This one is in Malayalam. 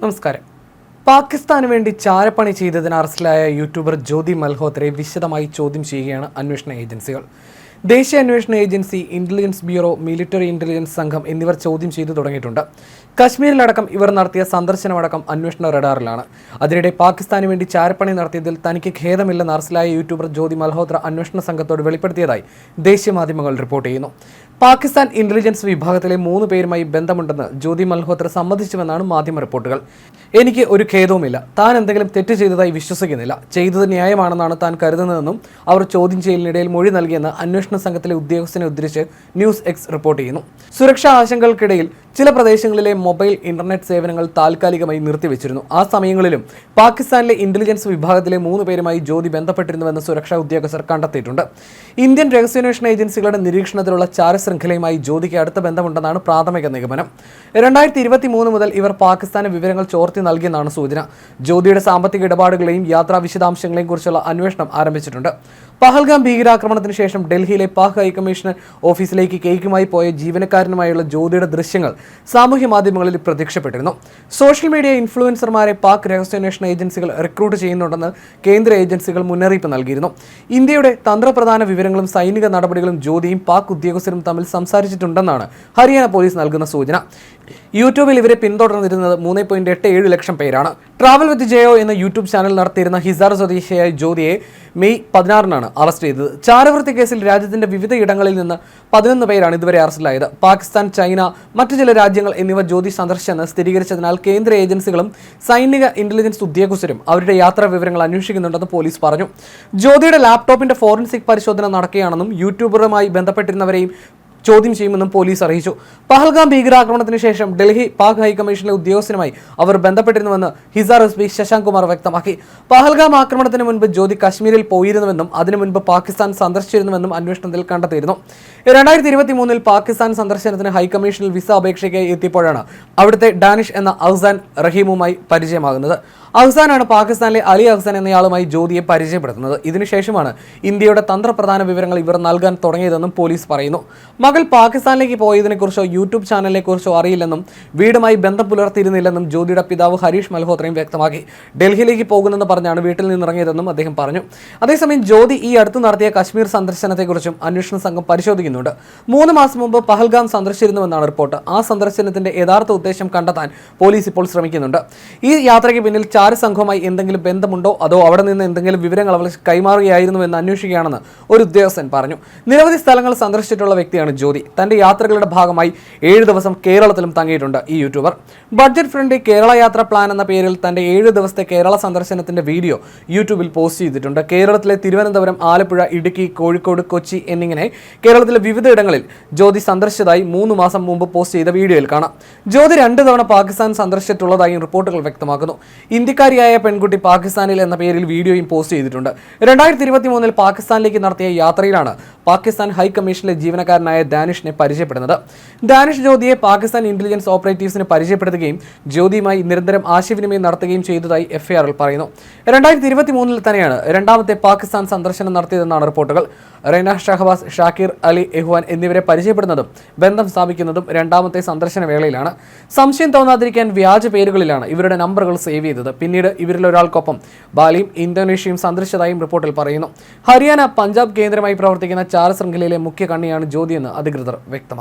നമസ്കാരം. പാകിസ്ഥാന് വേണ്ടി ചാരപ്പണി ചെയ്തതിന് അറസ്റ്റിലായ യൂട്യൂബർ ജ്യോതി മൽഹോത്രയെ വിശദമായി ചോദ്യം ചെയ്യുകയാണ് അന്വേഷണ ഏജൻസികൾ. ദേശീയ അന്വേഷണ agency, intelligence bureau, military intelligence സംഘം എന്നിവർ ചോദ്യം ചെയ്തു തുടങ്ങിയിട്ടുണ്ട്. കശ്മീരിലടക്കം ഇവർ നടത്തിയ സന്ദർശനമടക്കം അന്വേഷണ റഡാറിലാണ്. അതിനിടെ പാകിസ്ഥാന് വേണ്ടി ചാരപ്പണി നടത്തിയതിൽ തനിക്ക് ഖേദമില്ലെന്ന് അറസ്റ്റിലായ യൂട്യൂബർ ജ്യോതി മൽഹോത്ര അന്വേഷണ സംഘത്തോട് വെളിപ്പെടുത്തിയതായി ദേശീയ മാധ്യമങ്ങൾ റിപ്പോർട്ട് ചെയ്യുന്നു. പാകിസ്ഥാൻ ഇന്റലിജൻസ് വിഭാഗത്തിലെ 3 പേരുമായി ബന്ധമുണ്ടെന്ന് ജ്യോതി മൽഹോത്ര സമ്മതിച്ചുവെന്നാണ് മാധ്യമ റിപ്പോർട്ടുകൾ. എനിക്ക് ഒരു ഖേദവുമില്ല, താൻ എന്തെങ്കിലും തെറ്റ് ചെയ്തതായി വിശ്വസിക്കുന്നില്ല, ചെയ്തത് ന്യായമാണെന്നാണ് താൻ കരുതുന്നതെന്നും അവർ ചോദ്യം ചെയ്യലിനിടയിൽ മൊഴി നൽകിയെന്ന് അന്വേഷണ സംഘത്തിലെ ഉദ്യോഗസ്ഥനെ ഉദ്ധരിച്ച് ന്യൂസ് എക്സ് റിപ്പോർട്ട് ചെയ്യുന്നു. സുരക്ഷാ ആശങ്കകൾക്കിടയിൽ ചില പ്രദേശങ്ങളിലെ മൊബൈൽ ഇന്റർനെറ്റ് സേവനങ്ങൾ താൽക്കാലികമായി നിർത്തിവെച്ചിരുന്നു. ആ സമയങ്ങളിലും പാകിസ്ഥാനിലെ ഇന്റലിജൻസ് വിഭാഗത്തിലെ 3 പേരുമായി ജ്യോതി ബന്ധപ്പെട്ടിരുന്നുവെന്ന് സുരക്ഷാ ഉദ്യോഗസ്ഥർ കണ്ടെത്തിയിട്ടുണ്ട്. ഇന്ത്യൻ രഹസ്യാന്വേഷണ ഏജൻസികളുടെ നിരീക്ഷണത്തിലുള്ള ചാരശൃംഖലയുമായി ജ്യോതിക്ക് അടുത്ത ബന്ധമുണ്ടെന്നാണ് പ്രാഥമിക നിഗമനം. 2023 മുതൽ ഇവർ പാകിസ്ഥാന് വിവരങ്ങൾ ചോർത്തി നൽകിയെന്നാണ് സൂചന. ജ്യോതിയുടെ സാമ്പത്തിക ഇടപാടുകളെയും യാത്രാ വിശദാംശങ്ങളെയും കുറിച്ചുള്ള അന്വേഷണം ആരംഭിച്ചിട്ടുണ്ട്. പഹൽഗാം ഭീകരാക്രമണത്തിന് ശേഷം ഡൽഹിയിലെ പാക് ഹൈക്കമ്മീഷണർ ഓഫീസിലേക്ക് കേക്കുമായി പോയ ജീവനക്കാരനുമായുള്ള ജ്യോതിയുടെ ദൃശ്യങ്ങൾ സാമൂഹ്യ മാധ്യമങ്ങളിൽ പ്രത്യക്ഷപ്പെട്ടിരുന്നു. സോഷ്യൽ മീഡിയ ഇൻഫ്ലുവൻസർമാരെ പാക് രഹസ്യാന്വേഷണ ഏജൻസികൾ റിക്രൂട്ട് ചെയ്യുന്നുണ്ടെന്ന് കേന്ദ്ര ഏജൻസികൾ മുന്നറിയിപ്പ് നൽകിയിരുന്നു. ഇന്ത്യയുടെ തന്ത്രപ്രധാന വിവരങ്ങളും സൈനിക നടപടികളും ജ്യോതിയും പാക് ഉദ്യോഗസ്ഥരും തമ്മിൽ സംസാരിച്ചിട്ടുണ്ടെന്നാണ് ഹരിയാന പോലീസ് നൽകുന്ന സൂചന. യൂട്യൂബിൽ ഇവരെ പിന്തുടർന്നിരുന്നത് 3.87 ലക്ഷം പേരാണ്. ട്രാവൽ വിത്ത് ജയോ എന്ന യൂട്യൂബ് ചാനൽ നടത്തിയിരുന്ന ഹിസാർ സ്വദേശിയായ ജ്യോതിയെ മെയ് 16 അറസ്റ്റ് ചെയ്തത്. ചാരവൃത്തി കേസിൽ രാജ്യത്തിന്റെ വിവിധ ഇടങ്ങളിൽ നിന്ന് 11 പേരാണ് ഇതുവരെ അറസ്റ്റിലായത്. പാകിസ്ഥാൻ, ചൈന, മറ്റു ചില രാജ്യങ്ങൾ എന്നിവ ജ്യോതി സന്ദർശിച്ചെന്ന് സ്ഥിരീകരിച്ചതിനാൽ കേന്ദ്ര ഏജൻസികളും സൈനിക ഇന്റലിജൻസ് ഉദ്യോഗസ്ഥരും അവരുടെ യാത്രാ വിവരങ്ങൾ അന്വേഷിക്കുന്നുണ്ടെന്ന് പോലീസ് പറഞ്ഞു. ജ്യോതിയുടെ ലാപ്ടോപ്പിന്റെ ഫോറൻസിക് പരിശോധന നടക്കുകയാണെന്നും യൂട്യൂബറുമായി ബന്ധപ്പെട്ടിരുന്നവരെയും ചോദ്യം ചെയ്യുമെന്നും പോലീസ് അറിയിച്ചു. പഹൽഗാം ഭീകരാക്രമണത്തിന് ശേഷം ഡൽഹി പാക് ഹൈക്കമ്മീഷനിലെ ഉദ്യോഗസ്ഥനുമായി അവർ ബന്ധപ്പെട്ടിരുന്നുവെന്ന് ഹിസാർ എസ് പി ശശാങ്ക് കുമാർ വ്യക്തമാക്കി. പഹൽഗാം ആക്രമണത്തിന് മുൻപ് ജ്യോതി കശ്മീരിൽ പോയിരുന്നുവെന്നും അതിനു മുൻപ് പാകിസ്ഥാൻ സന്ദർശിച്ചിരുന്നുവെന്നും അന്വേഷണത്തിൽ കണ്ടെത്തിയിരുന്നു. 2023 പാകിസ്ഥാൻ സന്ദർശനത്തിന് ഹൈക്കമ്മീഷനിൽ വിസ അപേക്ഷയ്ക്കായി എത്തിയപ്പോഴാണ് അവിടുത്തെ ഡാനിഷ് എന്ന അഹ്സാൻ റഹീമുമായി പരിചയമാകുന്നത്. അഹ്സാനാണ് പാകിസ്ഥാനിലെ അലി അഹ്സാൻ എന്നയാളുമായി ജ്യോതിയെ പരിചയപ്പെടുത്തുന്നത്. ഇതിനുശേഷമാണ് ഇന്ത്യയുടെ തന്ത്രപ്രധാന വിവരങ്ങൾ ഇവർ നൽകാൻ തുടങ്ങിയതെന്നും പോലീസ് പറയുന്നു. മകൾ പാകിസ്ഥാനിലേക്ക് പോയതിനെക്കുറിച്ചോ യൂട്യൂബ് ചാനലിനെക്കുറിച്ചോ അറിയില്ലെന്നും വീടുമായി ബന്ധം പുലർത്തിയിരുന്നില്ലെന്നും ജ്യോതിയുടെ പിതാവ് ഹരീഷ് മൽഹോത്രയും വ്യക്തമാക്കി. ഡൽഹിയിലേക്ക് പോകുന്നെന്ന് പറഞ്ഞാണ് വീട്ടിൽ നിന്നിറങ്ങിയതെന്നും അദ്ദേഹം പറഞ്ഞു. അതേസമയം ജ്യോതി ഈ അടുത്ത് നടത്തിയ കശ്മീർ സന്ദർശനത്തെക്കുറിച്ചും അന്വേഷണ സംഘം പരിശോധിക്കുന്നുണ്ട്. 3 മാസം മുമ്പ് പഹൽഗാം സന്ദർശിച്ചിരുന്നുവെന്നാണ് റിപ്പോർട്ട്. ആ സന്ദർശനത്തിന്റെ യഥാർത്ഥ ഉദ്ദേശം കണ്ടെത്താൻ പോലീസ് ഇപ്പോൾ ശ്രമിക്കുന്നുണ്ട്. ഈ യാത്രയ്ക്ക് പിന്നിൽ ചാരസംഘവുമായി എന്തെങ്കിലും ബന്ധമുണ്ടോ, അതോ അവിടെ നിന്ന് എന്തെങ്കിലും വിവരങ്ങൾ അവർ കൈമാറുകയായിരുന്നു എന്ന് അന്വേഷിക്കുകയാണെന്ന് ഒരു ഉദ്യോഗസ്ഥൻ പറഞ്ഞു. നിരവധി സ്ഥലങ്ങൾ സന്ദർശിച്ചിട്ടുള്ള വ്യക്തിയാണ് ജ്യോതി. തന്റെ യാത്രകളുടെ ഭാഗമായി 7 ദിവസം കേരളത്തിലും തങ്ങിയിട്ടുണ്ട് ഈ യൂട്യൂബർ. ബഡ്ജറ്റ് ഫ്രണ്ട്ലി കേരള യാത്ര പ്ലാൻ എന്ന പേരിൽ തന്റെ 7 ദിവസത്തെ കേരള സന്ദർശനത്തിന്റെ വീഡിയോ യൂട്യൂബിൽ പോസ്റ്റ് ചെയ്തിട്ടുണ്ട്. കേരളത്തിലെ തിരുവനന്തപുരം, ആലപ്പുഴ, ഇടുക്കി, കോഴിക്കോട്, കൊച്ചി എന്നിങ്ങനെ കേരളത്തിലെ വിവിധ ഇടങ്ങളിൽ ജ്യോതി സന്ദർശിച്ചതായി 3 മാസം മുമ്പ് പോസ്റ്റ് ചെയ്ത വീഡിയോയിൽ കാണാം. ജ്യോതി 2 തവണ പാകിസ്ഥാൻ സന്ദർശിച്ചിട്ടുള്ളതായും റിപ്പോർട്ടുകൾ വ്യക്തമാക്കുന്നു. ഇന്ത്യക്കാരിയായ പെൺകുട്ടി പാകിസ്ഥാനിൽ എന്ന പേരിൽ വീഡിയോയും പോസ്റ്റ് ചെയ്തിട്ടുണ്ട്. 2023 പാകിസ്ഥാനിലേക്ക് നടത്തിയ യാത്രയിലാണ് പാകിസ്ഥാൻ ഹൈക്കമ്മീഷനിലെ ജീവനക്കാരനായ ദാനിഷിനെ പരിചയപ്പെടുന്നത്. ദാനിഷ് ജ്യോതിയെ പാകിസ്ഥാൻ ഇന്റലിജൻസ് ഓപ്പറേറ്റീവ്സിന് പരിചയപ്പെടുത്തുകയും ജ്യോതിയുമായി നിരന്തരം ആശയവിനിമയം നടത്തുകയും ചെയ്തതായി FIRൽ പറയുന്നു. 2023 തന്നെയാണ് 2ാമത്തെ പാകിസ്ഥാൻ സന്ദർശനം നടത്തിയതെന്നാണ് റിപ്പോർട്ടുകൾ. റെയ്ന ഷഹബാസ്, ഷാക്കിർ അലി എഹ്വാൻ എന്നിവരെ പരിചയപ്പെടുന്നതും ബന്ധം സ്ഥാപിക്കുന്നതും 2ാമത്തെ സന്ദർശന വേളയിലാണ്. സംശയം തോന്നാതിരിക്കാൻ വ്യാജ പേരുകളിലാണ് ഇവരുടെ നമ്പറുകൾ സേവ് ചെയ്തത്. പിന്നീട് ഇവരിൽ ഒരാൾക്കൊപ്പം ബാലിയും ഇന്തോനേഷ്യയും സന്ദർശിച്ചതായും റിപ്പോർട്ടിൽ പറയുന്നു. ഹരിയാന, പഞ്ചാബ് കേന്ദ്രമായി പ്രവർത്തിക്കുന്ന ചാര ശൃംഖലയിലെ മുഖ്യ കണ്ണിയാണ് ജ്യോതിയെന്ന് അധികൃതർ വ്യക്തമാക്കി.